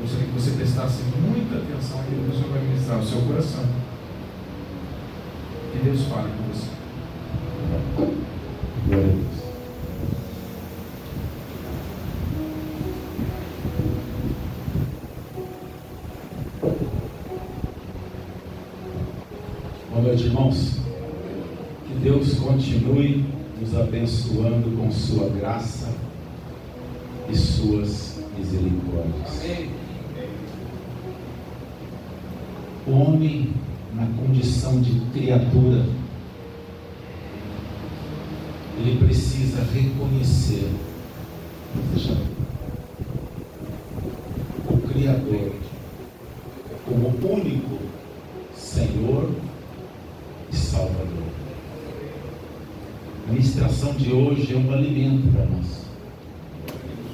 gostaria que você prestasse muita atenção naquilo que o Senhor vai ministrar, o seu coração. Que Deus fale com você. Glória a Deus. Boa noite, irmãos. Que Deus continue nos abençoando com sua graça e suas misericórdias. Amém. O homem, na condição de criatura, ele precisa reconhecer o Criador como o único Senhor e Salvador. A ministração de hoje é um alimento para nós.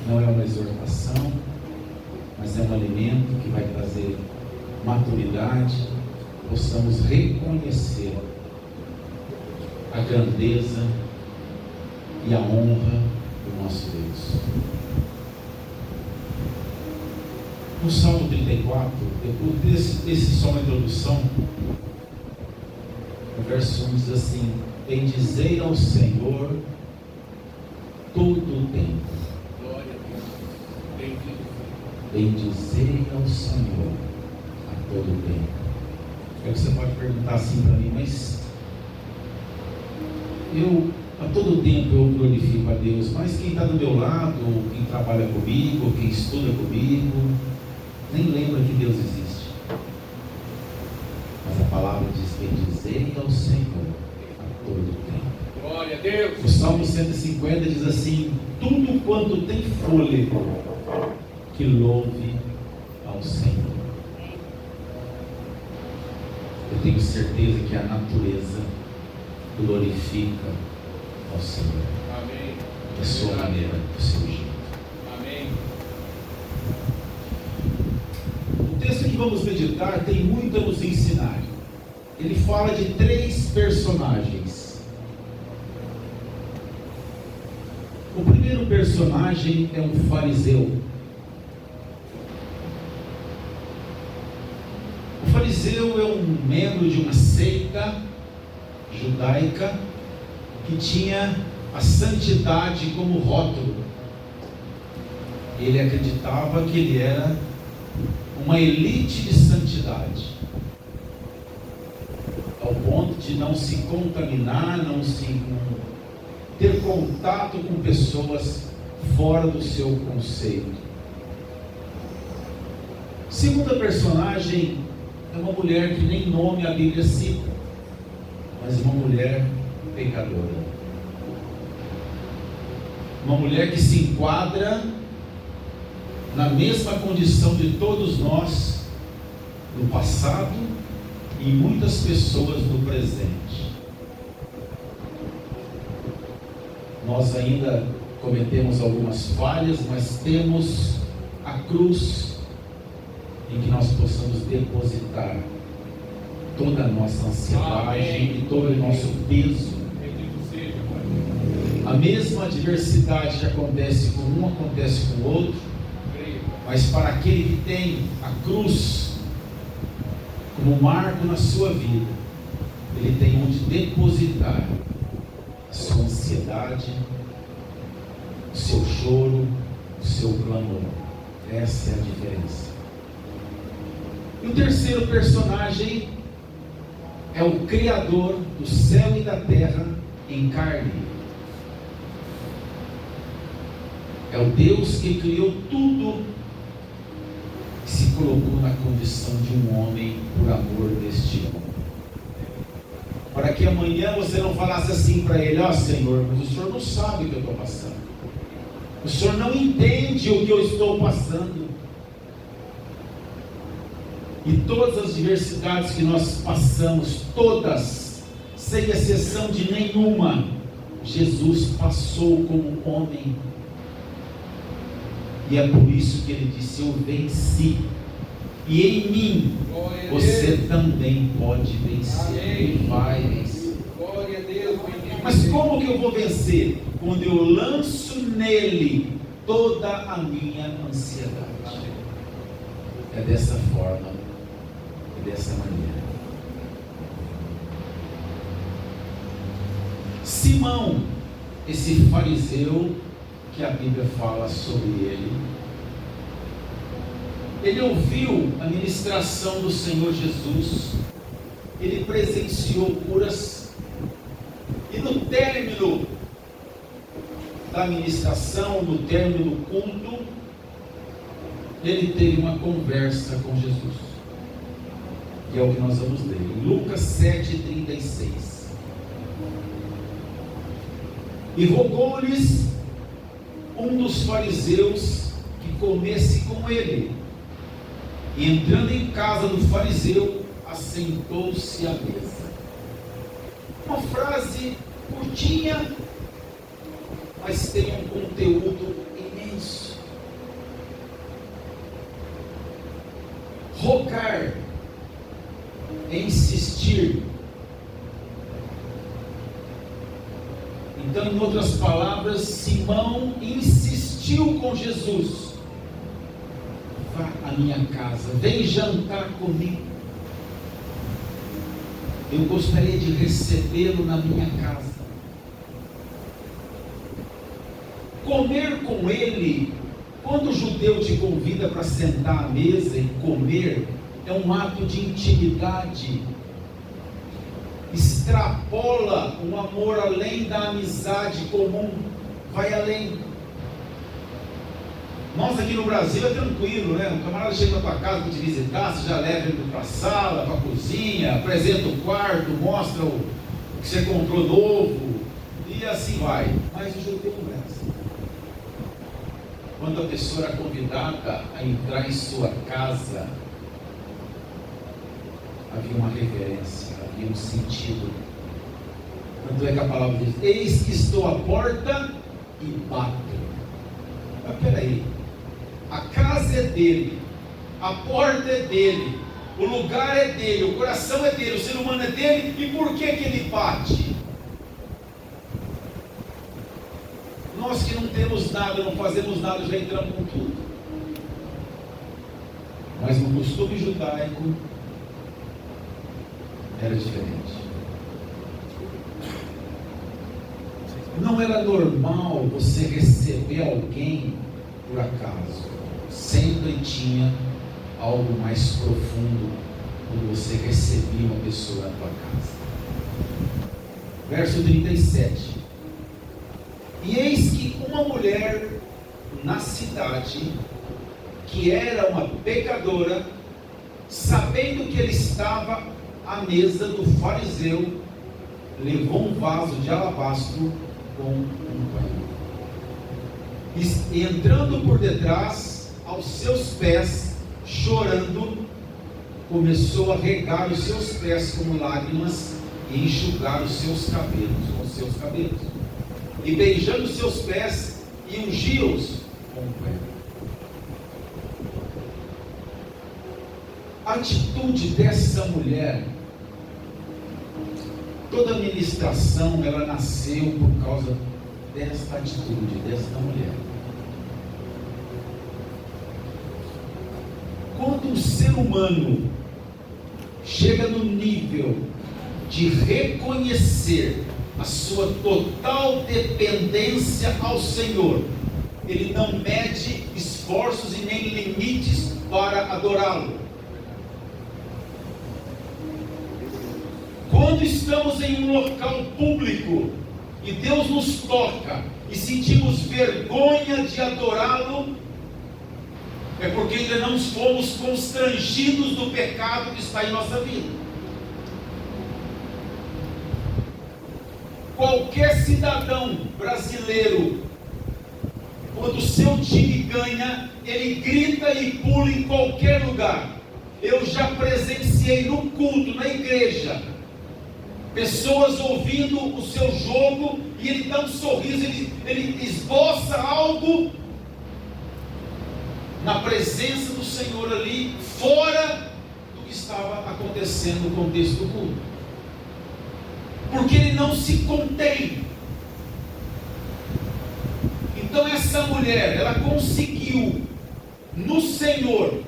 Não é uma exortação, mas é um alimento que vai trazer maturidade, possamos reconhecer a grandeza e a honra do nosso Deus. No Salmo 34, depois desse só uma introdução, o verso 1 diz assim: bendizei ao Senhor todo o tempo. Glória a Deus. Bendizei ao Senhor a todo o tempo. Aí você pode perguntar assim para mim, mas a todo tempo eu glorifico a Deus, mas quem está do meu lado, ou quem trabalha comigo, ou quem estuda comigo, nem lembra que Deus existe. Mas a palavra diz: bendizei ao Senhor a todo tempo. Glória a Deus. O Salmo 150 diz assim: tudo quanto tem fôlego, que louve ao Senhor. Eu tenho certeza que a natureza glorifica ao Senhor. Amém. Da sua maneira, do seu jeito. Amém. O texto que vamos meditar tem muito a nos ensinar. Ele fala de 3 personagens. O primeiro personagem é um fariseu. O fariseu é um membro de uma seita judaica que tinha a santidade como rótulo. Ele acreditava que ele era uma elite de santidade, ao ponto de não se contaminar, não ter contato com pessoas fora do seu conceito. Segunda personagem é uma mulher que nem nome a Bíblia cita, mas uma mulher pecadora. Uma mulher que se enquadra na mesma condição de todos nós no passado e muitas pessoas no presente. Nós ainda cometemos algumas falhas, mas temos a cruz em que nós possamos depositar toda a nossa ansiedade e todo o nosso peso. A mesma adversidade que acontece com um, acontece com o outro, mas para aquele que tem a cruz como marco na sua vida, ele tem onde depositar a sua ansiedade, o seu choro, o seu clamor. Essa é a diferença. E o terceiro personagem é o Criador do céu e da terra em carne. É o Deus que criou tudo e se colocou na condição de um homem por amor deste mundo. Para que amanhã você não falasse assim para ele: ó Senhor, mas o Senhor não sabe o que eu estou passando. O Senhor não entende o que eu estou passando. E todas as diversidades que nós passamos, todas, sem exceção de nenhuma, Jesus passou como homem. E é por isso que ele disse: eu venci. E em mim você também pode vencer. E vai vencer. Glória a Deus. Mas como que eu vou vencer? Quando eu lanço nele toda a minha ansiedade. é dessa forma, é dessa maneira. Simão, esse fariseu que a Bíblia fala sobre ele ouviu a ministração do Senhor Jesus, ele presenciou curas, e no término da ministração, no término do culto, ele teve uma conversa com Jesus, que é o que nós vamos ler, em Lucas 7,36. E rogou-lhes um dos fariseus que comesse com ele, e entrando em casa do fariseu, assentou-se à mesa. Uma frase curtinha, mas tem um conteúdo imenso. Rogar é insistir. Então, em outras palavras, Simão insistiu com Jesus: vá à minha casa, vem jantar comigo. Eu gostaria de recebê-lo na minha casa. Comer com ele, quando o judeu te convida para sentar à mesa e comer, é um ato de intimidade. Extrapola um amor além da amizade comum, vai além. Nós aqui no Brasil é tranquilo, né? O camarada chega na tua casa para te visitar, você já leva ele para a sala, para a cozinha, apresenta o quarto, mostra o que você comprou novo, e assim vai. Mas o judeu não é assim. Quando a pessoa era convidada a entrar em sua casa, havia uma reverência, havia um sentido. Tanto é que a palavra diz: eis que estou à porta e bato. Mas peraí, a casa é dele, a porta é dele, o lugar é dele, o coração é dele, o ser humano é dele, e por que ele bate? Nós que não temos nada, não fazemos nada, já entramos com tudo. Mas no costume judaico era diferente. Não era normal você receber alguém por acaso. Sempre tinha algo mais profundo quando você recebia uma pessoa na tua casa. Verso 37. E eis que uma mulher na cidade, que era uma pecadora, sabendo que ele estava à mesa do fariseu, levou um vaso de alabastro com um banho. E entrando por detrás, aos seus pés, chorando, começou a regar os seus pés com lágrimas e enxugar os seus cabelos com os seus cabelos. E beijando os seus pés e ungia-os com o pé. A atitude dessa mulher, toda a ministração, ela nasceu por causa desta atitude, desta mulher. Quando um ser humano chega no nível de reconhecer a sua total dependência ao Senhor, ele não mede esforços e nem limites para adorá-lo. Quando estamos em um local público e Deus nos toca e sentimos vergonha de adorá-lo, é porque ainda não fomos constrangidos do pecado que está em nossa vida. Qualquer cidadão brasileiro, quando o seu time ganha, ele grita e pula em qualquer lugar. Eu já presenciei no culto, na igreja, pessoas ouvindo o seu jogo e ele dá um sorriso, ele esboça algo na presença do Senhor ali, fora do que estava acontecendo no contexto do culto. Porque ele não se contém. Então essa mulher, ela conseguiu no Senhor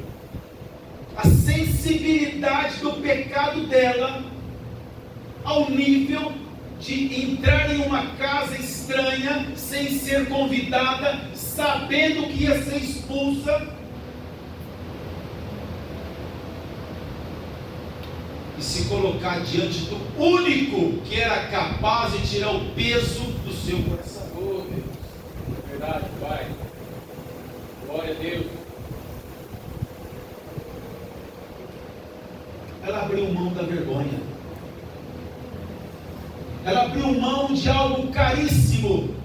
a sensibilidade do pecado dela ao nível de entrar em uma casa estranha, sem ser convidada, sabendo que ia ser expulsa, e se colocar diante do único que era capaz de tirar o peso do seu coração. Oh, Deus. Verdade, Pai. Glória a Deus. Ela abriu mão da vergonha. Ela abriu mão de algo caríssimo,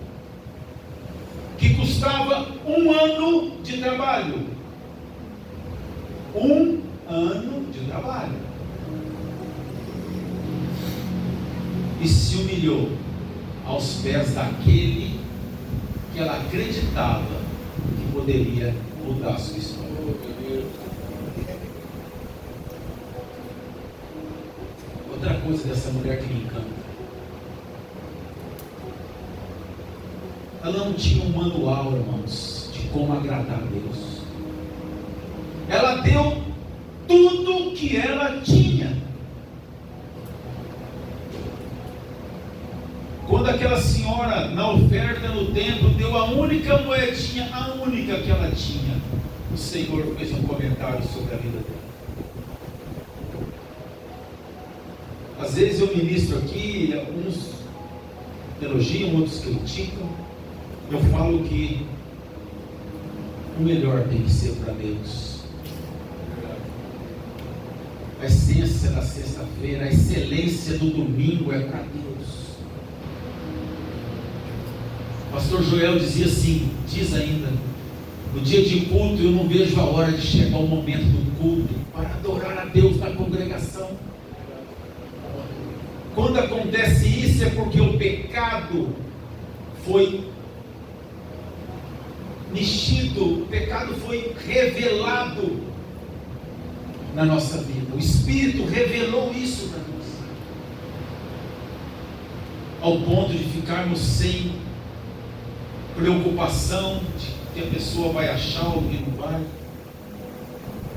que custava 1 ano de trabalho. 1 ano de trabalho. E se humilhou aos pés daquele que ela acreditava que poderia mudar a sua história. Oh, meu Deus. Outra coisa dessa mulher que me encanta, ela não tinha um manual, irmãos, de como agradar a Deus. Ela deu tudo que ela tinha. Quando aquela senhora, na oferta no templo, deu a única moedinha, a única que ela tinha, o Senhor fez um comentário sobre a vida dela. Às vezes eu ministro aqui, alguns elogiam, outros criticam. Eu falo que o melhor tem que ser para Deus. A essência da sexta-feira, a excelência do domingo é para Deus. O pastor Joel dizia assim, diz ainda, no dia de culto eu não vejo a hora de chegar o momento do culto para adorar a Deus na congregação. Quando acontece isso é porque o pecado foi nichido, o pecado foi revelado na nossa vida. O Espírito revelou isso para nós, ao ponto de ficarmos sem preocupação de que a pessoa vai achar ou que não vai,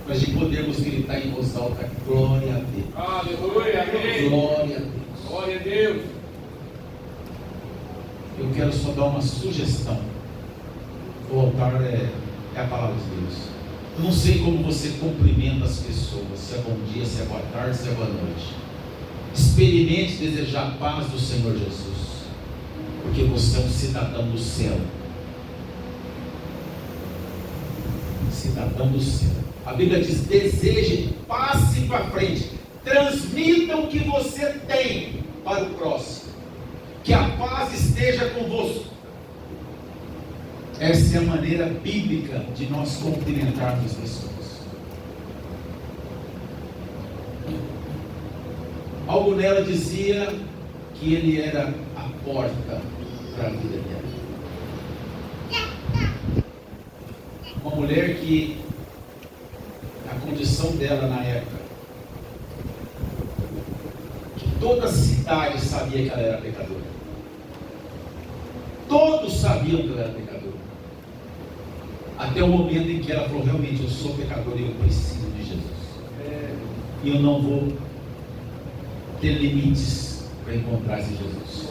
mas de podermos gritar em voz alta: glória a Deus. Aleluia, amém. Glória a Deus. Glória a Deus. Eu quero só dar uma sugestão. O altar é a palavra de Deus. Eu não sei como você cumprimenta as pessoas, se é bom dia, se é boa tarde, se é boa noite. Experimente desejar a paz do Senhor Jesus, porque você é um cidadão do céu. Cidadão do céu. A Bíblia diz: deseje, passe para frente, transmita o que você tem para o próximo, que a paz esteja convosco. Essa é a maneira bíblica de nós cumprimentarmos as pessoas. Algo nela dizia que ele era a porta para a vida dela. Uma mulher que a condição dela na época, que toda a cidade sabia que ela era pecadora. Todos sabiam que ela era pecadora. Até o momento em que ela falou: realmente eu sou pecador e eu preciso de Jesus. E eu não vou ter limites para encontrar esse Jesus.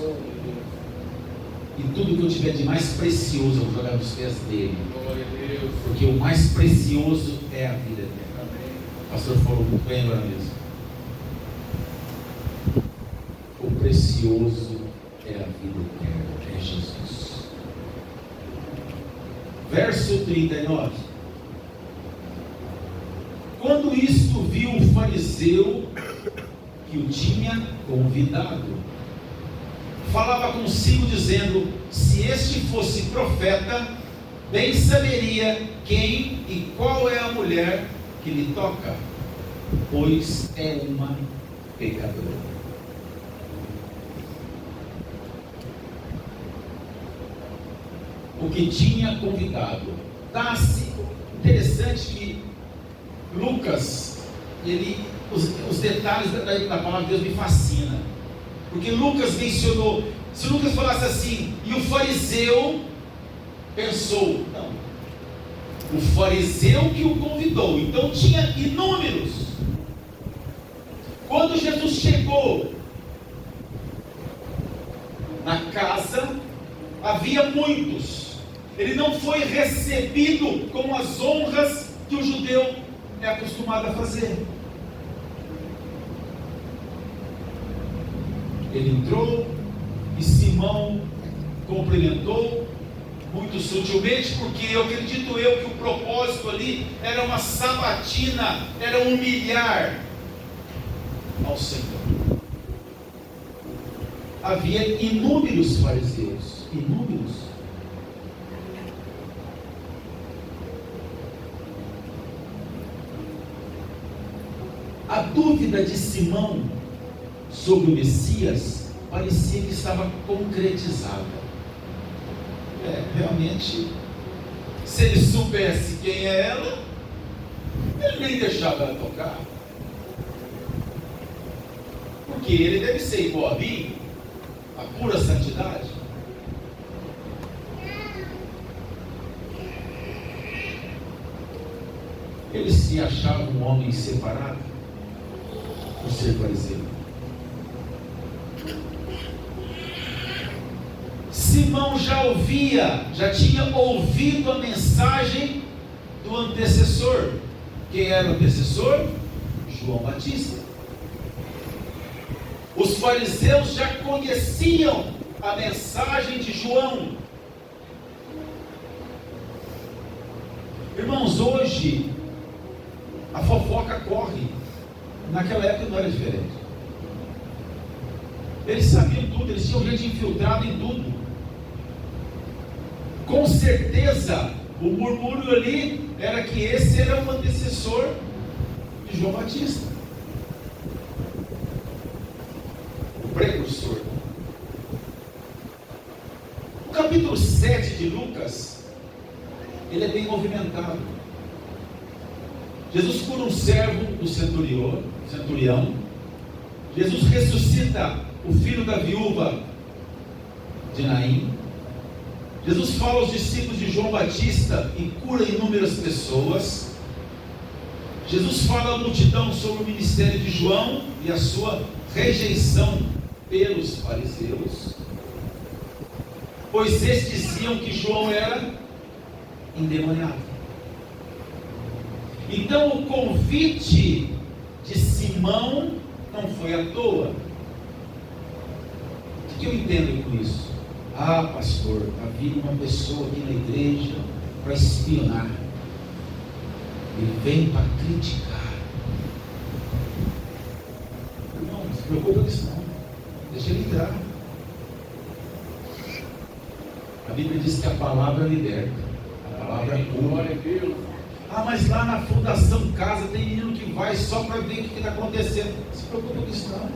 E tudo que eu tiver de mais precioso eu vou jogar nos pés dele. Glória a Deus. Porque o mais precioso é a vida dele. O pastor falou muito bem agora mesmo. O precioso é a vida eterna, é Jesus. Verso 39. Quando isto viu o fariseu que o tinha convidado, falava consigo dizendo: se este fosse profeta, bem saberia quem e qual é a mulher que lhe toca, pois é uma pecadora. O que tinha convidado. Dá-se interessante que Lucas, os detalhes da palavra de Deus me fascinam, porque Lucas mencionou, se Lucas falasse assim, e o fariseu pensou, não, O fariseu que o convidou. Então tinha inúmeros. Quando Jesus chegou na casa, havia muitos. Ele não foi recebido com as honras que o judeu é acostumado a fazer. Ele entrou e Simão cumprimentou muito sutilmente, porque eu acredito que o propósito ali era uma sabatina, era humilhar ao Senhor. Havia inúmeros fariseus, inúmeros. A dúvida de Simão sobre o Messias parecia que estava concretizada. Realmente, se ele soubesse quem é ela, ele nem deixava ela tocar. Porque ele deve ser igual a mim, a pura santidade. Ele se achava um homem separado por ser fariseu. Simão já tinha ouvido a mensagem do antecessor. Quem era o antecessor? João Batista. Os fariseus já conheciam a mensagem de João. Irmãos, hoje a fofoca corre. Naquela época não era diferente. Eles sabiam tudo, eles tinham gente infiltrada em tudo. Com certeza, o murmúrio ali era que esse era o antecessor de João Batista, o precursor. O capítulo 7 de Lucas, ele é bem movimentado. Jesus cura um servo do centurião. Jesus ressuscita o filho da viúva de Naim. Jesus fala aos discípulos de João Batista e cura inúmeras pessoas. Jesus fala à multidão sobre o ministério de João e a sua rejeição pelos fariseus, pois eles diziam que João era endemoniado. Então o convite de Simão não foi à toa. O que eu entendo com isso? Ah, pastor, está vindo uma pessoa aqui na igreja para espionar. Ele vem para criticar. Não, não se preocupa com isso não. Deixa ele entrar. A Bíblia diz que a palavra liberta. A palavra cura. Ah, mas lá na Fundação Casa tem menino que vai só para ver o que está acontecendo. Não se preocupa com isso não.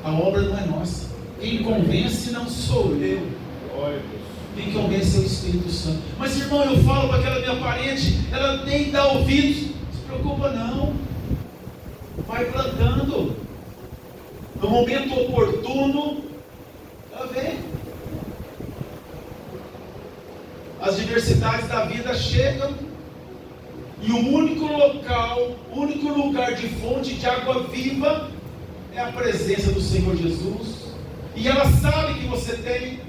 A obra não é nossa. Quem convence não sou eu. Quem convence é o Espírito Santo. Mas irmão, eu falo para aquela minha parente, ela nem dá ouvidos. Não se preocupa não. Vai plantando. No momento oportuno, ela vem. As diversidades da vida chegam. E o único local, o único lugar de fonte de água viva é a presença do Senhor Jesus. E ela sabe que você tem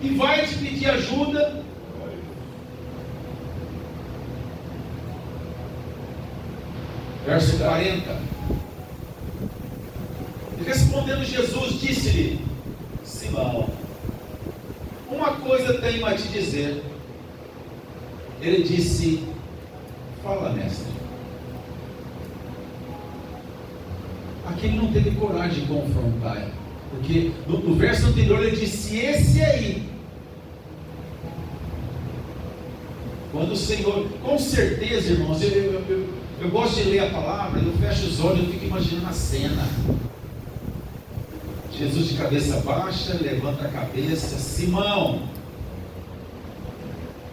e vai te pedir ajuda. Verso 40. E respondendo Jesus, disse-lhe: Simão, uma coisa tenho a te dizer. Ele disse: fala, mestre. Aqui ele não teve coragem de confrontar, porque no verso anterior ele disse: esse aí. Quando o Senhor, com certeza, irmãos, eu gosto de ler a palavra, eu fecho os olhos, eu fico imaginando a cena. Jesus de cabeça baixa, levanta a cabeça: Simão,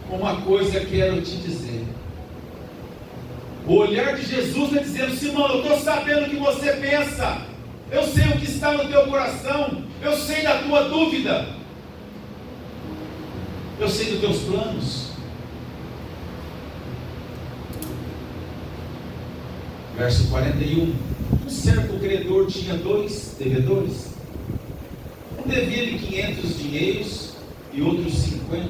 uma coisa quero te dizer. O olhar de Jesus é dizendo: Simão, eu estou sabendo o que você pensa, eu sei o que está no teu coração, eu sei da tua dúvida, eu sei dos teus planos. Verso 41. Um certo credor tinha 2 devedores. Um devia-lhe 500 dinheiros e outro 50.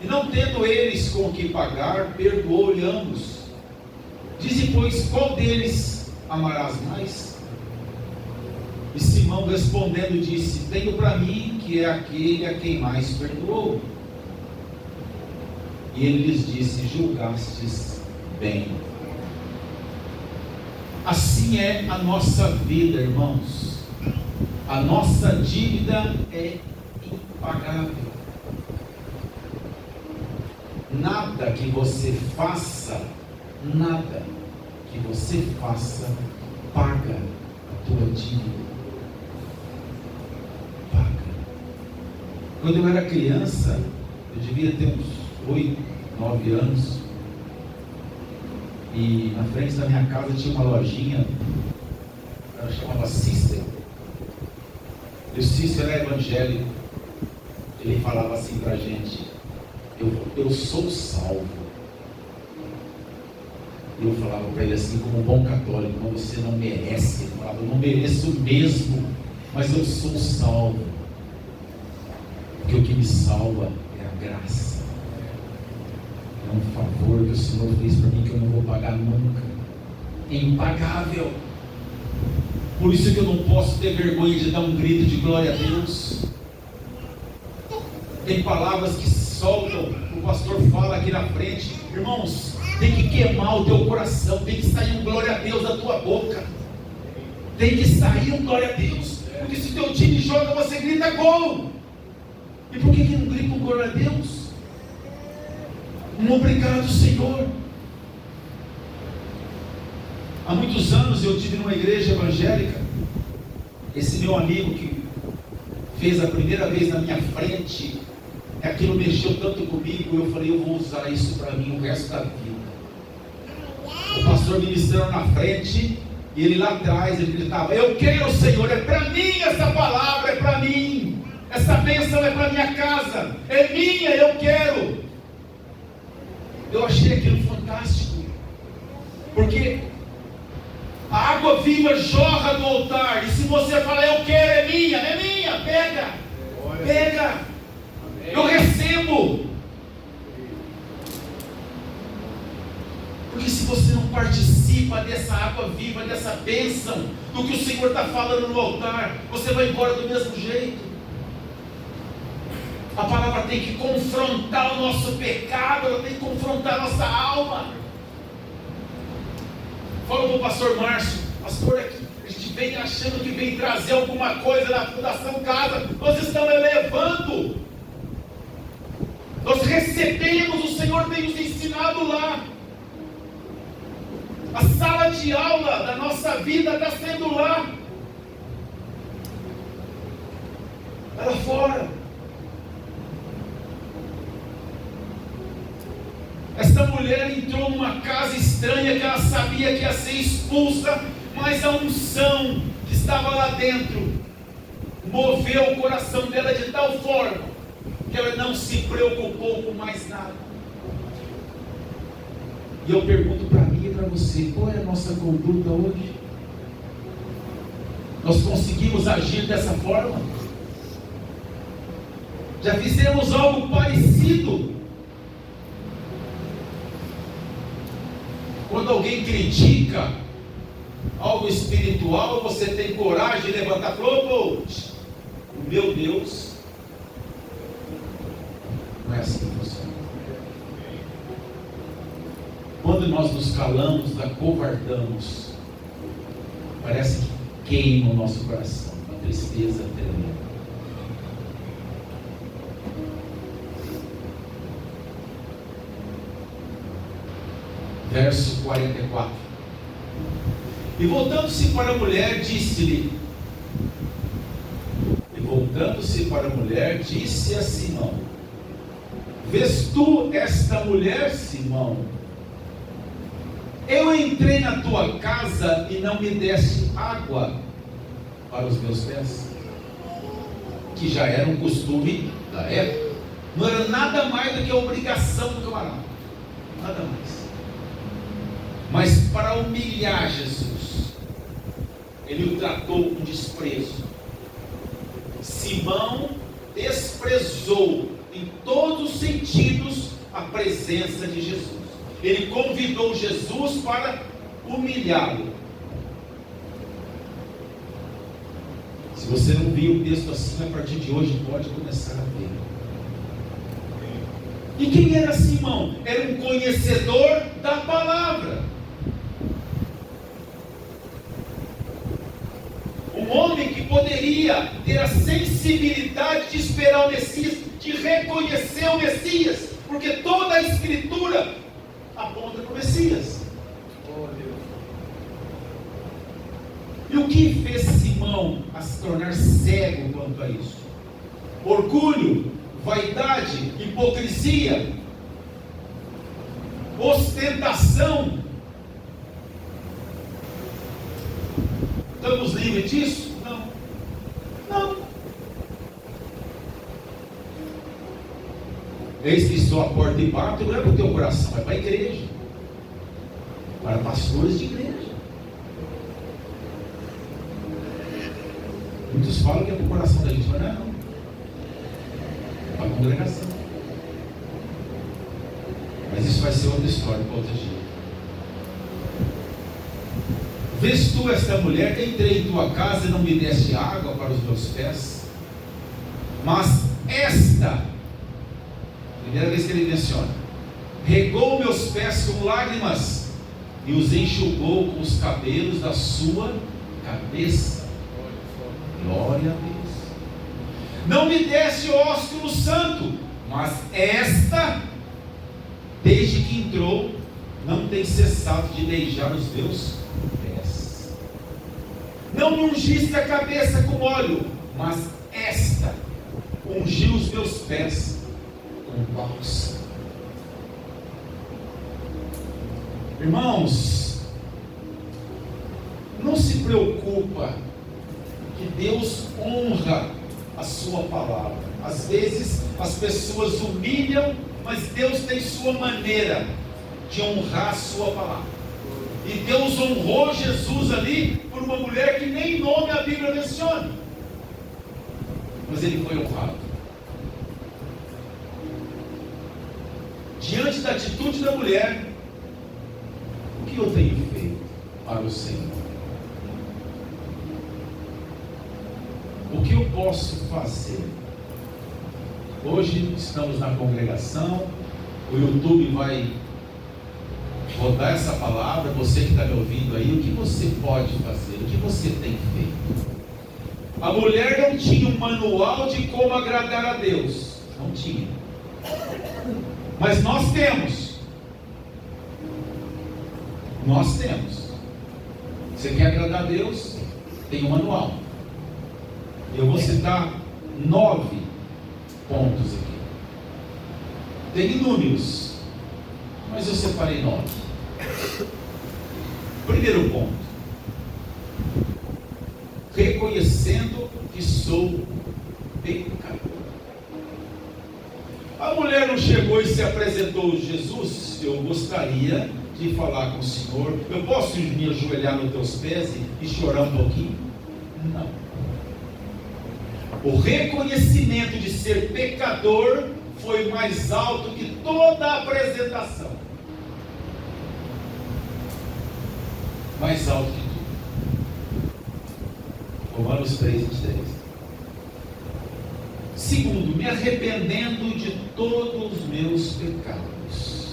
E não tendo eles com o que pagar, perdoou-lhe ambos. Dize, pois, qual deles amarás mais? E Simão respondendo disse, tenho para mim que é aquele a quem mais perdoou. E ele lhes disse, julgastes bem. Assim é a nossa vida, irmãos. A nossa dívida é impagável. Nada que você faça, paga a tua dívida. Paga. Quando eu era criança, eu devia ter uns 8, 9 anos, e na frente da minha casa tinha uma lojinha, ela chamava Cícero. E o Cícero era evangélico. Ele falava assim pra gente, eu sou salvo. E eu falava para ele assim, como um bom católico, mas você não merece. Ele falava, eu não mereço mesmo, mas eu sou salvo. Porque o que me salva é a graça. É um favor que o Senhor fez para mim que eu não vou pagar nunca. É impagável. Por isso que eu não posso ter vergonha de dar um grito de glória a Deus. Tem palavras que soltam, o pastor fala aqui na frente, irmãos, tem que queimar o teu coração, tem que sair um glória a Deus da tua boca. Tem que sair um glória a Deus. Porque se o teu time joga, você grita gol. E por que não grita um glória a Deus? Um obrigado, Senhor. Há muitos anos eu tive numa igreja evangélica. Esse meu amigo que fez a primeira vez na minha frente, aquilo mexeu tanto comigo, eu falei, eu vou usar isso para mim o resto da vida. O pastor ministrando na frente, e ele lá atrás, ele gritava, eu quero, Senhor, é para mim essa palavra, é para mim, essa bênção é para minha casa, é minha, eu quero. Eu achei aquilo fantástico, porque a água viva jorra do altar, e se você falar, eu quero, é minha, pega, eu recebo. Porque se você não participa dessa água viva, dessa bênção, do que o Senhor está falando no altar, você vai embora do mesmo jeito. A palavra tem que confrontar o nosso pecado, ela tem que confrontar a nossa alma. Fala para o pastor Márcio, pastor, aqui, a gente vem achando que vem trazer alguma coisa na Fundação Casa, nós estamos elevando, nós recebemos, o Senhor tem nos ensinado lá. A sala de aula da nossa vida está sendo lá fora. Essa mulher entrou numa casa estranha que ela sabia que ia ser expulsa, mas a unção que estava lá dentro moveu o coração dela de tal forma que ela não se preocupou com mais nada. E eu pergunto para mim e para você, qual é a nossa conduta hoje? Nós conseguimos agir dessa forma? Já fizemos algo parecido? Quando alguém critica algo espiritual, você tem coragem de levantar e falar, meu Deus, não é assim que funciona. Quando nós nos calamos, acovardamos, parece que queima o nosso coração, uma tristeza tremenda. Verso 44. E voltando-se para a mulher, disse-lhe, disse a Simão, vês tu esta mulher, Simão? Eu entrei na tua casa e não me deste água para os meus pés, que já era um costume da época, não era nada mais do que a obrigação do camarada, nada mais. Mas para humilhar Jesus, ele o tratou com desprezo. Simão desprezou em todos os sentidos a presença de Jesus. Ele convidou Jesus para humilhá-lo. Se você não viu o texto assim, a partir de hoje pode começar a ver. E quem era Simão? Era um conhecedor da palavra. Um homem que poderia ter a sensibilidade de esperar o Messias, de reconhecer o Messias, porque toda a Escritura aponta para o Messias. Oh, Deus. E o que fez Simão a se tornar cego quanto a isso? Orgulho, vaidade, hipocrisia, ostentação. Estamos livres disso? Não. Não. Eis que estou à porta e bato, não é para o teu coração, é para a igreja, para pastores de igreja. Muitos falam que é para o coração da gente, mas não é não. É para a congregação. Mas isso vai ser outra história para outro dia. Vês tu esta mulher, entrei em tua casa e não me deste água para os meus pés? Mas esta, primeira vez que ele menciona, regou meus pés com lágrimas e os enxugou com os cabelos da sua cabeça. Glória a Deus. Não me deste ósculo santo, mas esta, desde que entrou, não tem cessado de beijar os meus pés. Não me ungiste a cabeça com óleo, mas esta ungiu os meus pés com bálsamo. Irmãos, não se preocupa, que Deus honra a sua palavra. Às vezes as pessoas humilham, mas Deus tem sua maneira de honrar a sua palavra. E Deus honrou Jesus ali por uma mulher que nem nome a Bíblia menciona, mas ele foi honrado. Diante da atitude da mulher, o que eu tenho feito para o Senhor? O que eu posso fazer? Hoje estamos na congregação, o YouTube vai rodar essa palavra. Você que está me ouvindo aí, o que você pode fazer? O que você tem feito? A mulher não tinha um manual de como agradar a Deus, não tinha, mas nós temos. Nós temos. Você quer agradar a Deus? Tem um manual. Eu vou citar 9 pontos aqui. Tem inúmeros, mas eu separei 9. Primeiro ponto: reconhecendo que sou pecador. A mulher não chegou e se apresentou a Jesus: eu gostaria de falar com o Senhor, eu posso me ajoelhar nos teus pés e chorar um pouquinho? Não. O reconhecimento de ser pecador foi mais alto que toda a apresentação. Mais alto que tudo. Romanos 3:23. Segundo, me arrependendo de todos os meus pecados.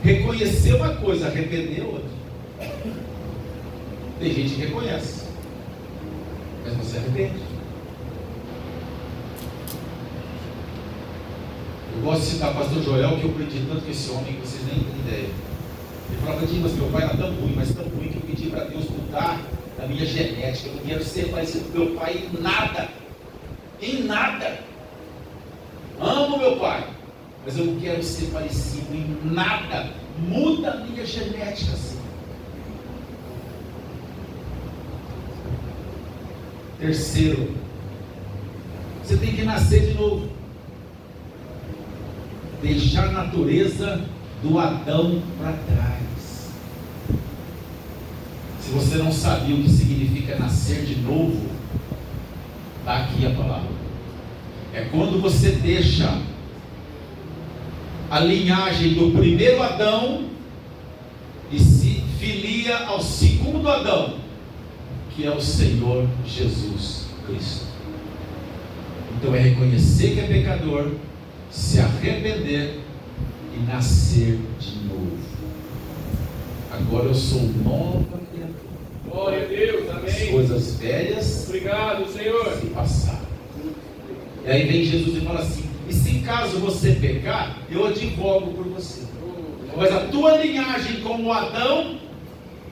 Reconhecer uma coisa, arrepender outra. Tem gente que reconhece, mas não se arrepende. Eu gosto de citar o pastor Joel, que eu aprendi tanto com esse homem que vocês nem têm ideia. Ele falava: mas meu pai era tão ruim, mas tão ruim, que eu pedi para Deus mudar a minha genética. Eu não quero ser parecido com meu pai em nada. Em nada. Amo meu pai, mas eu não quero ser parecido em nada. Muda a minha genética, Senhor. Terceiro, você tem que nascer de novo. Deixar a natureza do Adão para trás. Se você não sabia o que significa nascer de novo, está aqui a palavra. É quando você deixa a linhagem do primeiro Adão e se filia ao segundo Adão, que é o Senhor Jesus Cristo. Então é reconhecer que é pecador, se arrepender e nascer de novo. Agora eu sou nova criatura. Glória a Deus, As amém. coisas velhas Obrigado, Senhor. se passaram. E aí vem Jesus e fala assim: e se caso você pecar, eu advogo por você. Mas a tua linhagem como Adão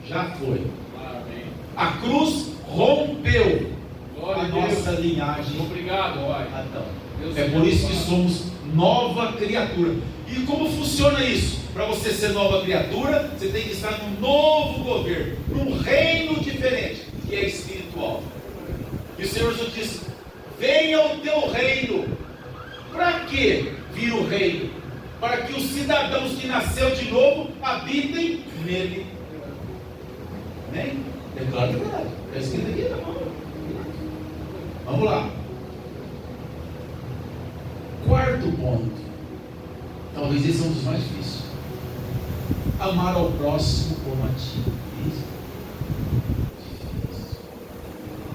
já foi. Amém. A cruz rompeu Glória a a Deus. nossa linhagem. Obrigado, Pai. Adão. Deus É seja por isso que louvado. somos nova criatura. E como funciona isso? Para você ser nova criatura, você tem que estar num novo governo, num reino diferente, que é espiritual. E o Senhor Jesus disse: venha o teu reino. Para que vir o reino? Para que os cidadãos que nasceu de novo habitem nele. Amém? É claro que é verdade. Está escrito aqui na mão. Vamos lá. Quarto ponto. Talvez esse é um dos mais difíceis. Amar ao próximo como a ti. Isso.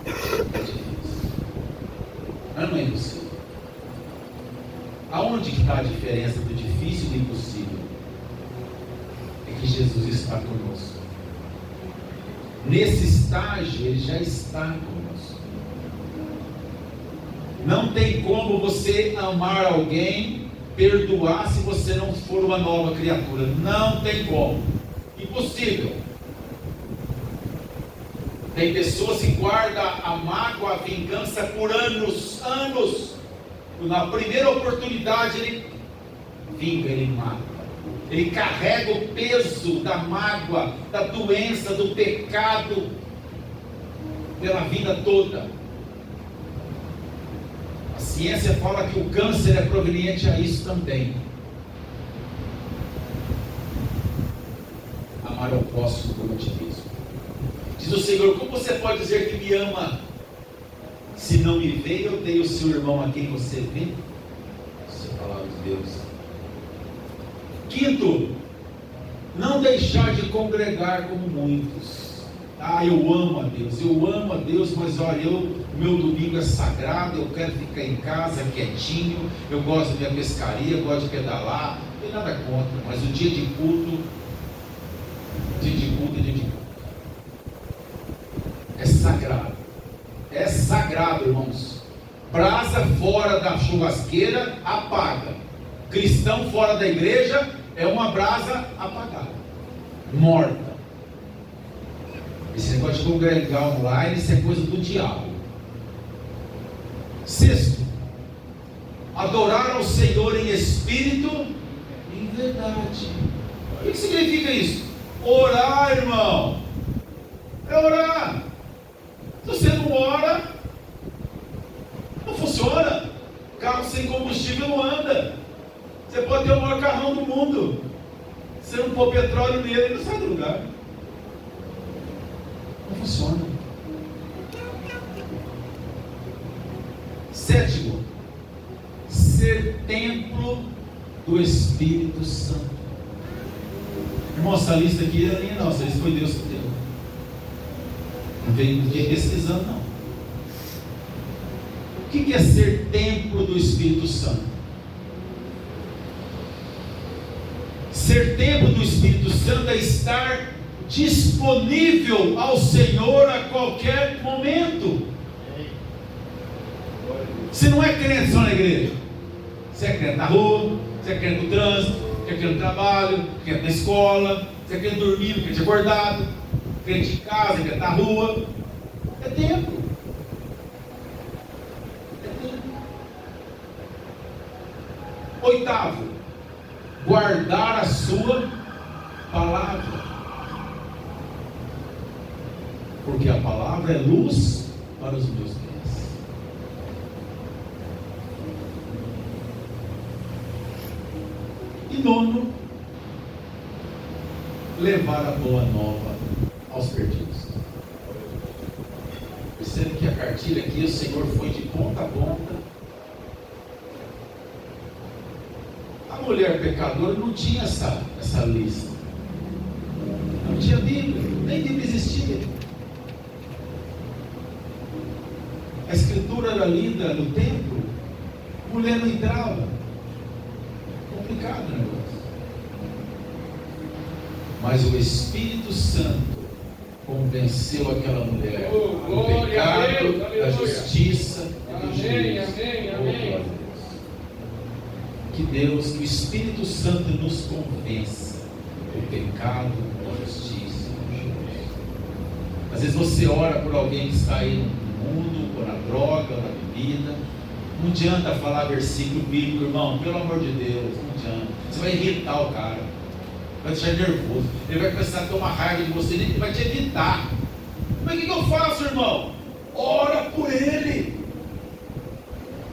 É difícil. Mas não é impossível. Aonde que está a diferença do difícil e do impossível? É que Jesus está conosco. Nesse estágio, Ele já está conosco. Não tem como você amar alguém, perdoar se você não for uma nova criatura. Não tem como. Impossível. Tem pessoas que guardam a mágoa, a vingança por anos. Na primeira oportunidade ele vinga, ele mata. Ele carrega o peso da mágoa, da doença, do pecado pela vida toda. A ciência fala que o câncer é proveniente a isso também. Amar ao próximo como a ti mesmo. Diz o Senhor: como você pode dizer que me ama se não me vê e odeia o seu irmão a quem você vê? Essa é a palavra de Deus. Quinto, não deixar de congregar como muitos. Eu amo a Deus, mas olha, meu domingo é sagrado, eu quero ficar em casa quietinho, eu gosto da minha pescaria, eu gosto de pedalar, não tem nada contra, mas o dia de culto é dia de culto. É sagrado. É sagrado, irmãos. Brasa fora da churrasqueira apaga. Cristão fora da igreja é uma brasa apagada, morta. Esse negócio de congregar online, isso é coisa do diabo. Sexto, adorar ao Senhor em espírito e em verdade. O que significa isso? Orar, irmão. É orar. Se você não ora, não funciona. Carro sem combustível não anda. Você pode ter o maior carrão do mundo, se não pôr petróleo nele, ele não sai do lugar. Não funciona. Sétimo, ser templo do Espírito Santo. Irmão, essa lista aqui não é minha não, essa lista foi Deus que deu. Não veio ninguém pesquisando não. O que é ser templo do Espírito Santo? Ser templo do Espírito Santo é estar disponível ao Senhor a qualquer momento. Você não é crente só na igreja. Você é crente na rua, você é crente no trânsito, você é crente no trabalho, crente na escola, você é crente dormindo, crente acordado, crente em casa, crente na rua. É templo. Oitavo, guardar a sua palavra, porque a palavra é luz para os meus pés. E nono, levar a boa nova aos perdidos. Percebe que a cartilha aqui, o Senhor foi de ponta a ponta. A mulher pecadora não tinha essa lista. Não tinha Bíblia, nem Bíblia existia. A escritura era lida no templo, mulher não entrava. Complicado o negócio. Mas o Espírito Santo convenceu aquela mulher do pecado, da justiça e do juízo. Amém. Que Deus, que o Espírito Santo nos convença do pecado, da justiça e do juízo. Às vezes você ora por alguém que está aí no mundo, ou na droga, ou na bebida. Não adianta falar versículo bíblico, irmão, pelo amor de Deus, não adianta. Você vai irritar o cara, vai deixar ele nervoso, ele vai começar a ter uma raiva de você, ele vai te evitar. Mas o que eu faço, irmão? Ora por ele.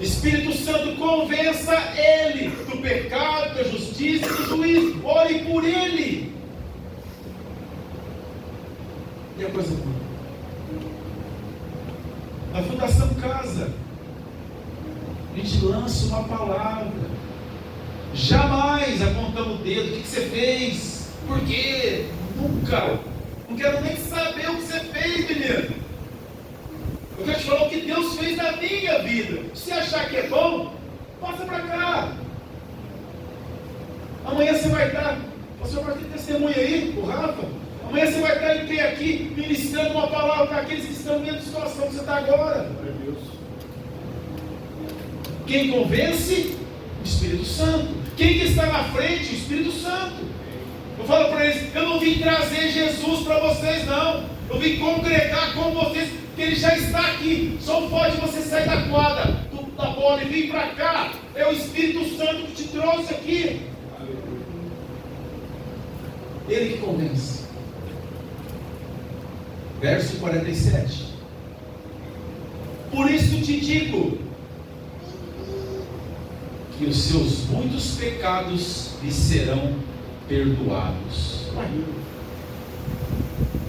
Espírito Santo, convença ele do pecado, da justiça e do juízo. Ore por ele. E a coisa boa? Na Fundação Casa, a gente lança uma palavra. Jamais apontamos o dedo. O que você fez? Por quê? Nunca. Não quero nem saber o que você fez, menino. Eu quero te falar o que Deus fez na minha vida. Se achar que é bom, passa para cá. Amanhã você vai estar. O senhor vai ter testemunha aí, o Rafa. Amanhã você vai estar em pé aqui, ministrando uma palavra para aqueles que estão na mesma situação que você está agora. Quem convence? O Espírito Santo. Quem que está na frente? O Espírito Santo. Eu falo para eles, eu não vim trazer Jesus para vocês, não. Eu vim congregar com vocês, porque Ele já está aqui. Só pode você sair da quadra, da bola e vir para cá. É o Espírito Santo que te trouxe aqui. Ele que convence. Verso 47. Por isso te digo, que os seus muitos pecados lhe serão perdoados.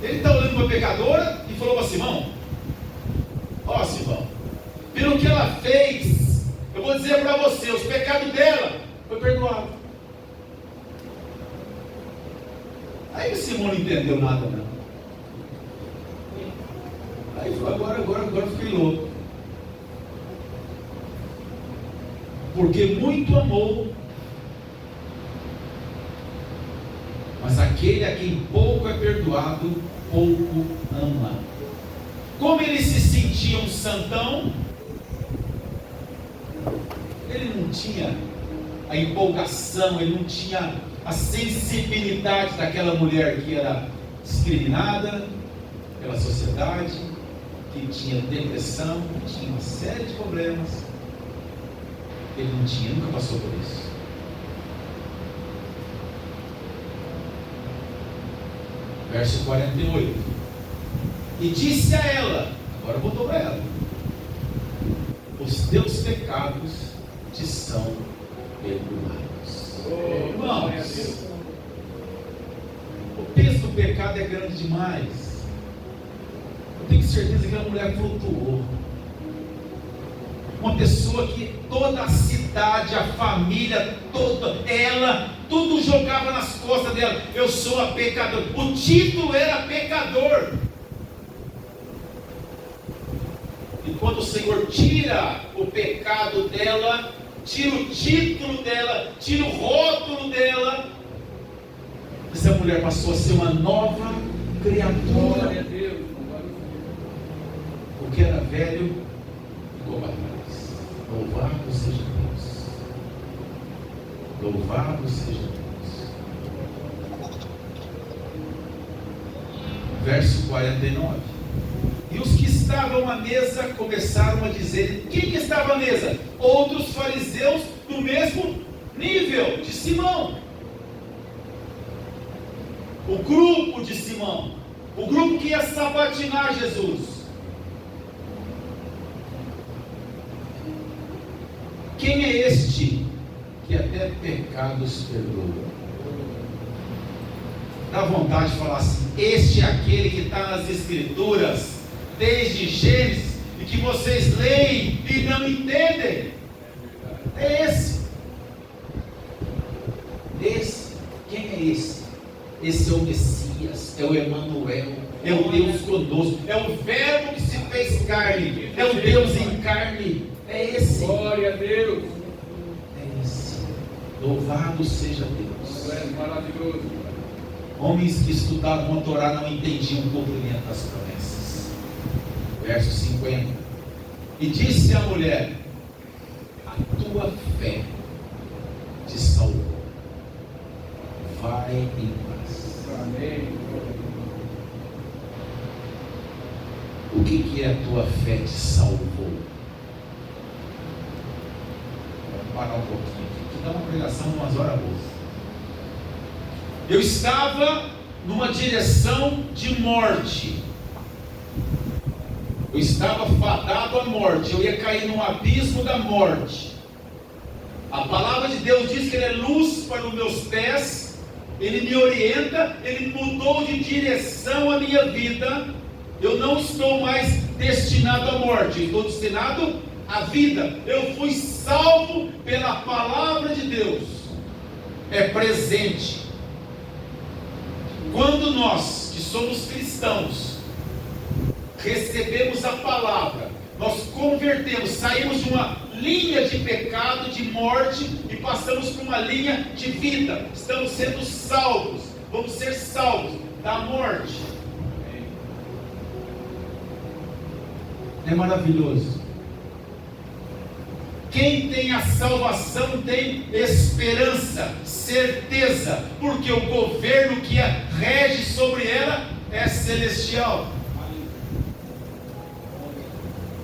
Ele está olhando para a pecadora e falou para Simão: ó Simão, pelo que ela fez, eu vou dizer para você, os pecados dela foi perdoado. Aí o Simão não entendeu nada, não. Aí ele falou: agora fiquei louco. Porque muito amou, mas aquele a quem pouco é perdoado, pouco ama. Como ele se sentia um santão, ele não tinha a empolgação, ele não tinha a sensibilidade daquela mulher que era discriminada pela sociedade, que tinha depressão, que tinha uma série de problemas. Ele não tinha, nunca passou por isso. Verso 48. E disse a ela, agora voltou para ela: os teus pecados te são perdoados. Irmãos, o peso do pecado é grande demais. Eu tenho certeza que a mulher flutuou. Uma pessoa que toda a cidade, a família toda, ela, tudo jogava nas costas dela. Eu sou a pecadora. O título era pecador. E quando o Senhor tira o pecado dela, tira o título dela, tira o rótulo dela, essa mulher passou a ser uma nova criatura. O que era velho ficou para trás. Louvado seja Deus. Louvado seja Deus. Verso 49. E os que estavam à mesa começaram a dizer: quem que estava à mesa? Outros fariseus do mesmo nível de Simão. O grupo de Simão. O grupo que ia sabatinar Jesus. Quem é este que até pecados perdoa? dá vontade de falar assim: este é aquele que está nas Escrituras, desde Gênesis, e que vocês leem e não entendem. É esse. Quem é esse? Esse é o Messias, é o Emanuel, é o Deus conosco, é o Verbo que se fez carne, é o Deus em carne. É esse. Glória a Deus. É esse. Louvado seja Deus. É maravilhoso. Homens que estudavam a Torá não entendiam o cumprimento das promessas. Verso 50. E disse a mulher: a tua fé te salvou. Vai em paz. Amém. O que é a tua fé te salvou? Vamos parar um pouquinho aqui. Dá uma pregação umas horas boas. Eu estava numa direção de morte. Eu estava fadado à morte. Eu ia cair num abismo da morte. A palavra de Deus diz que Ele é luz para os meus pés. Ele me orienta. Ele mudou de direção a minha vida. Eu não estou mais destinado à morte. Eu estou destinado à vida. Eu fui salvo pela palavra de Deus. É presente. Quando nós, que somos cristãos, recebemos a palavra, nós convertemos, saímos de uma linha de pecado, de morte, e passamos para uma linha de vida. Estamos sendo salvos, vamos ser salvos da morte. Não é maravilhoso? Quem tem a salvação tem esperança, certeza, porque o governo que rege sobre ela é celestial.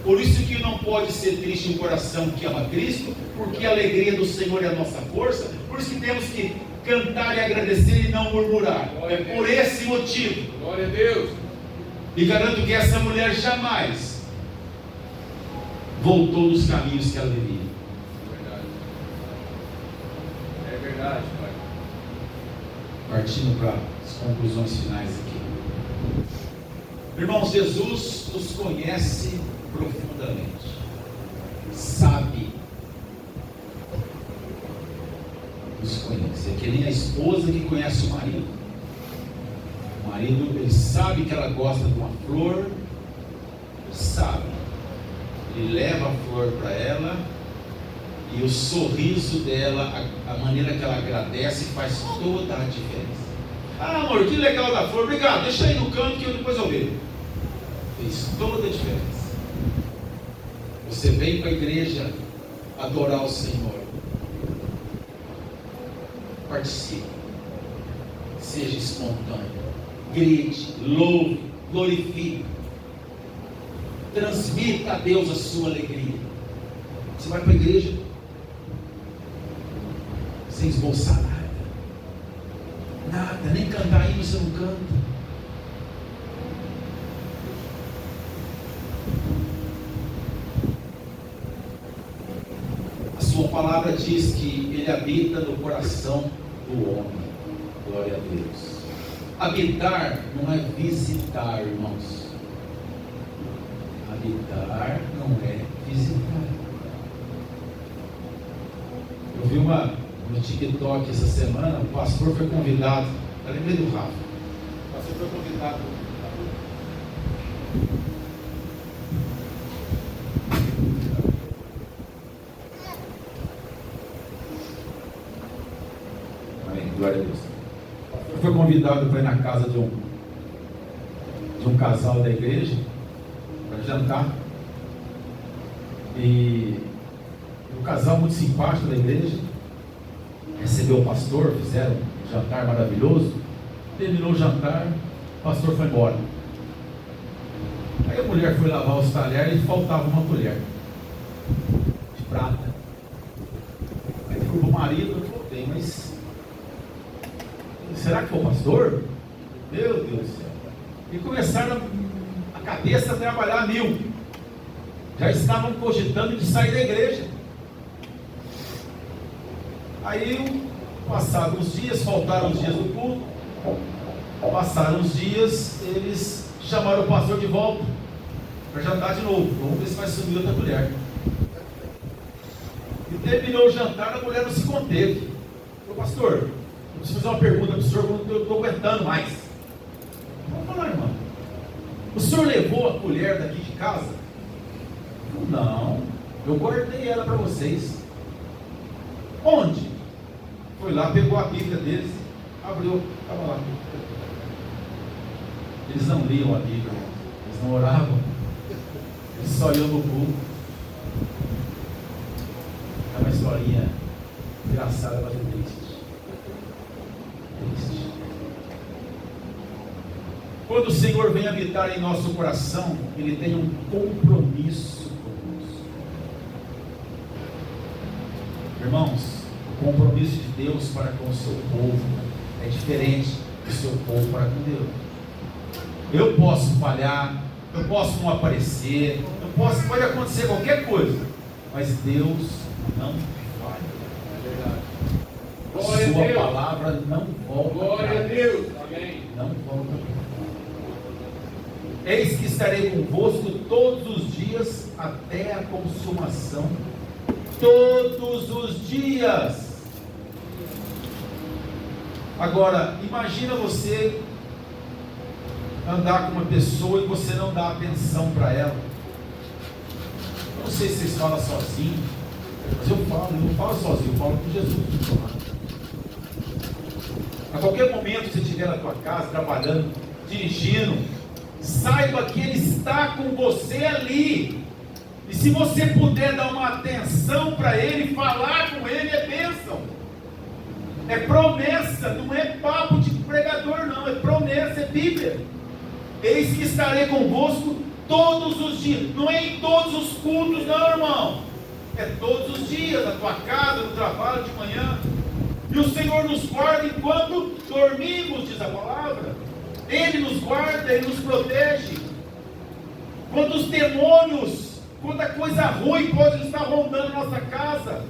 Por isso que não pode ser triste um coração que ama Cristo, porque a alegria do Senhor é a nossa força. Por isso que temos que cantar e agradecer e não murmurar. É por esse motivo. Glória a Deus. E garanto que essa mulher jamais voltou dos caminhos que ela devia. É verdade, Pai. Partindo para as conclusões finais aqui. Irmãos, Jesus nos conhece profundamente. Sabe. Nos conhece. É que nem a esposa que conhece o marido. O marido, ele sabe que ela gosta de uma flor. Ele sabe. Ele leva a flor para ela. E o sorriso dela, a maneira que ela agradece, faz toda a diferença. Ah, amor, que legal da flor, obrigado, deixa aí no canto que eu depois eu vejo. Fez toda a diferença. Você vem para a igreja adorar o Senhor. Participe. Seja espontâneo. Grite, louve, glorifique. Transmita a Deus a sua alegria. Você vai para a igreja sem esboçar nada, nem cantar hino você não canta. A sua palavra diz que Ele habita no coração do homem. Glória a Deus. Habitar não é visitar, irmãos. Habitar não é visitar. Eu vi no TikTok essa semana, o pastor foi convidado, eu lembrei do Rafa, o pastor foi convidado. Amém, glória a Deus. O pastor foi convidado para ir na casa de um casal da igreja, para jantar, e um casal muito simpático da igreja, recebeu o pastor, fizeram um jantar maravilhoso, terminou o jantar, o pastor foi embora. Aí a mulher foi lavar os talheres e faltava uma colher de prata. Aí ficou o marido e falou: bem, mas será que foi o pastor? Meu Deus do céu. E começaram a cabeça a trabalhar a mil. Já estavam cogitando de sair da igreja. Aí, passados uns dias, faltaram os dias do culto. Passaram uns dias, eles chamaram o pastor de volta para jantar de novo. Vamos ver se vai subir outra mulher. E terminou o jantar, a mulher não se conteve. Falou: pastor, eu preciso fazer uma pergunta para o senhor, porque eu não estou aguentando mais. Vamos falar, irmão. O senhor levou a colher daqui de casa? Falei: não, eu guardei ela para vocês. Onde? Foi lá, pegou a Bíblia deles, abriu, estava lá. Eles não liam a Bíblia, eles não oravam, eles só iam no culto. É uma historinha engraçada, mas triste. Triste. Quando o Senhor vem habitar em nosso coração, Ele tem um compromisso conosco. Irmãos, o compromisso de Deus para com o seu povo é diferente do seu povo para com Deus. Eu posso falhar, eu posso não aparecer, pode acontecer qualquer coisa, mas Deus não falha. É verdade. Glória a Deus. Sua palavra não volta. Glória a Deus. Amém. Não volta. Eis que estarei convosco todos os dias até a consumação. Todos os dias. Agora, imagina você andar com uma pessoa e você não dá atenção para ela. Eu não sei se vocês falam sozinho, mas eu não falo sozinho, eu falo com Jesus. A qualquer momento que você estiver na tua casa, trabalhando, dirigindo, saiba que Ele está com você ali. E se você puder dar uma atenção para Ele, falar com Ele, é bênção. É promessa, não é papo de pregador não, é promessa, é Bíblia. Eis que estarei convosco todos os dias. Não é em todos os cultos não, irmão. É todos os dias, na tua casa, no trabalho, de manhã. E o Senhor nos guarda enquanto dormimos, diz a palavra. Ele nos guarda, Ele nos protege. Quando os demônios, quando a coisa ruim pode estar rondando nossa casa,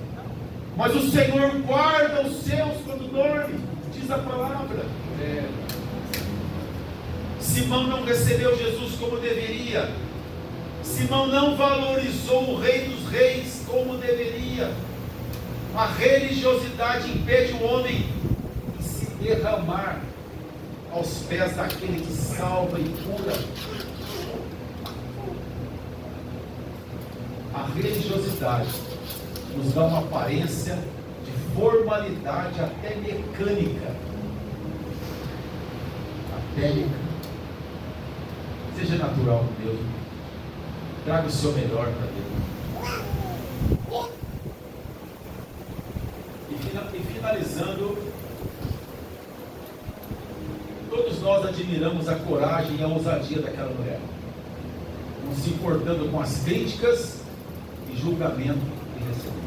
mas o Senhor guarda os seus quando dorme, diz a palavra. Simão não recebeu Jesus como deveria. Simão não valorizou o Rei dos Reis como deveria. A religiosidade impede o homem de se derramar aos pés daquele que salva e cura. A religiosidade nos dá uma aparência de formalidade até mecânica. Até mecânica. Seja natural com Deus. Traga o seu melhor para Deus. E finalizando, todos nós admiramos a coragem e a ousadia daquela mulher, não se importando com as críticas e julgamento que recebeu.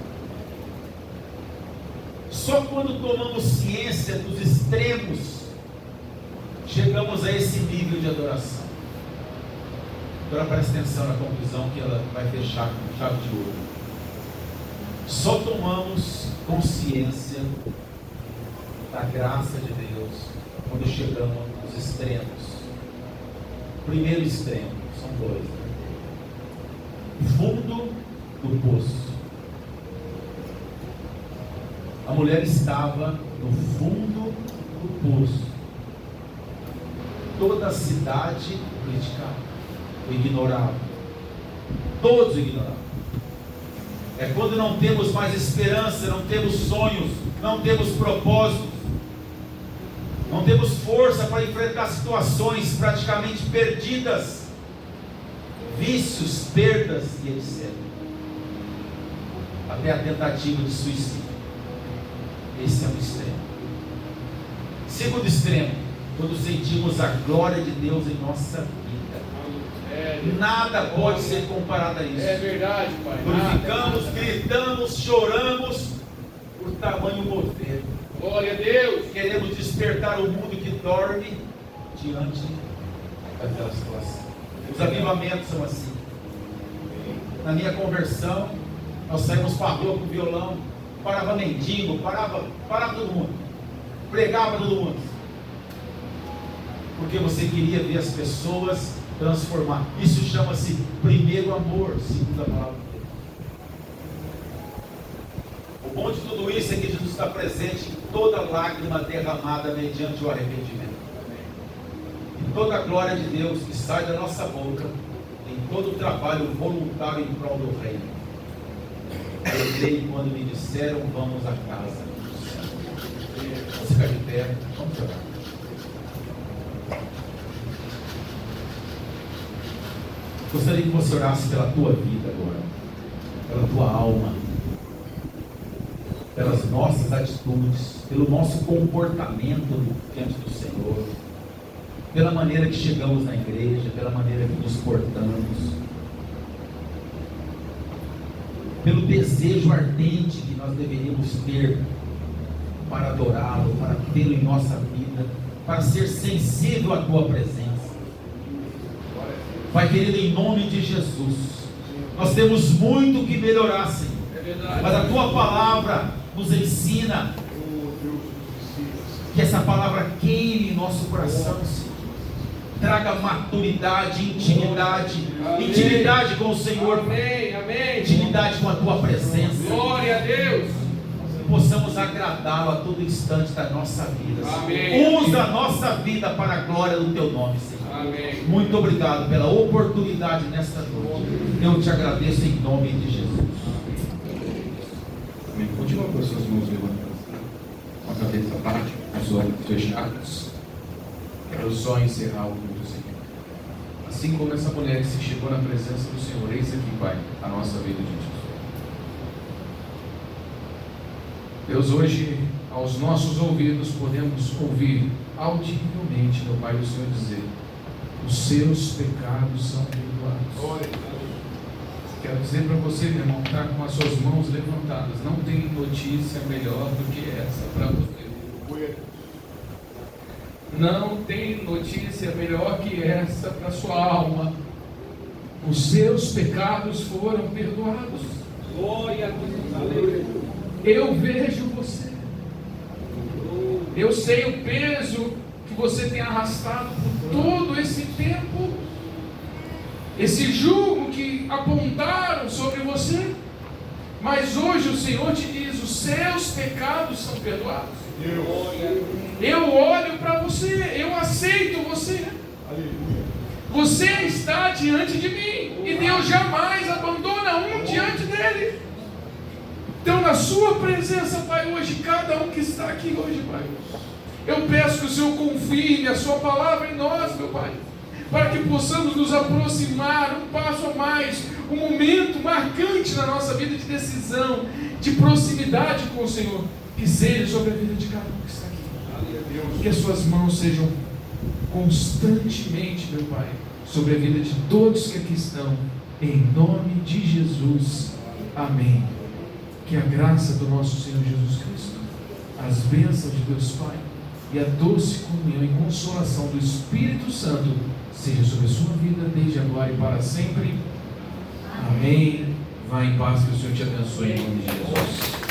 Só quando tomamos ciência dos extremos, chegamos a esse nível de adoração. Agora presta atenção na conclusão que ela vai fechar com chave de ouro. Só tomamos consciência da graça de Deus quando chegamos nos extremos. Primeiro extremo, são dois. Fundo do poço. A mulher estava no fundo do poço. Toda a cidade criticava, ignorava. Todos ignoravam. É quando não temos mais esperança, não temos sonhos, não temos propósitos, não temos força para enfrentar situações praticamente perdidas, vícios, perdas e etc. Até a tentativa de suicídio. Esse é um extremo. Segundo extremo, quando sentimos a glória de Deus em nossa vida. Nada pode ser comparado a isso. É verdade, Pai. Glorificamos, gritamos, choramos por tamanho mover. Glória a Deus. Queremos despertar o mundo que dorme diante daquela situação. Os avivamentos são assim. Na minha conversão, nós saímos para a rua com violão, parava mendigo, parava todo mundo, pregava todo mundo. porque você queria ver as pessoas transformar. Isso chama-se primeiro amor, segundo a palavra de Deus. O bom de tudo isso é que Jesus está presente em toda lágrima derramada mediante o arrependimento. Em toda a glória de Deus que sai da nossa boca, em todo o trabalho voluntário em prol do reino. Eu dei quando me disseram: vamos à casa. Vamos ficar de pé, vamos orar. Gostaria que você orasse pela tua vida agora, pela tua alma, pelas nossas atitudes, pelo nosso comportamento diante do Senhor, pela maneira que chegamos na igreja, pela maneira que nos portamos, pelo desejo ardente que nós deveríamos ter para adorá-lo, para tê-lo em nossa vida, para ser sensível à tua presença. Pai querido, em nome de Jesus, nós temos muito que melhorar, Senhor, mas a tua palavra nos ensina que essa palavra queime em nosso coração, Senhor. Traga maturidade, intimidade, intimidade com o Senhor, intimidade com a tua presença. Glória a Deus. Que possamos agradá-lo a todo instante da nossa vida, Amém. Usa a nossa vida para a glória do teu nome, Senhor. Amém. Muito obrigado pela oportunidade nesta noite. Eu te agradeço em nome de Jesus. Amém. Continua com as suas mãos levantadas, com a cabeça baixa, com os olhos fechados. Quero só encerrar o culto, Senhor. Assim como essa mulher que se chegou na presença do Senhor, eis aqui, Pai, a nossa vida de Jesus. Deus, hoje, aos nossos ouvidos, podemos ouvir audivelmente, meu Pai, o Senhor dizer: os seus pecados são perdoados. Quero dizer para você, meu irmão, que está com as suas mãos levantadas, não tem notícia melhor do que essa para você. Não tem notícia melhor que essa para sua alma. Os seus pecados foram perdoados. Glória a Deus. Aleluia. Eu vejo você. Eu sei o peso que você tem arrastado por todo esse tempo. Esse jugo que apontaram sobre você. Mas hoje o Senhor te diz: os seus pecados são perdoados. Eu olho para você, eu aceito você. Você está diante de mim, e Deus jamais abandona um diante dele. Então, na sua presença, Pai, hoje, cada um que está aqui hoje, Pai, eu peço que o Senhor confirme a sua palavra em nós, meu Pai, para que possamos nos aproximar um passo a mais, um momento marcante na nossa vida de decisão, de proximidade com o Senhor, que seja sobre a vida de cada um que está aqui. Que as suas mãos sejam constantemente, meu Pai, sobre a vida de todos que aqui estão, em nome de Jesus. Amém. Que a graça do nosso Senhor Jesus Cristo, as bênçãos de Deus Pai e a doce comunhão e consolação do Espírito Santo seja sobre a sua vida desde agora e para sempre. Amém. Vá em paz, que o Senhor te abençoe em nome de Jesus.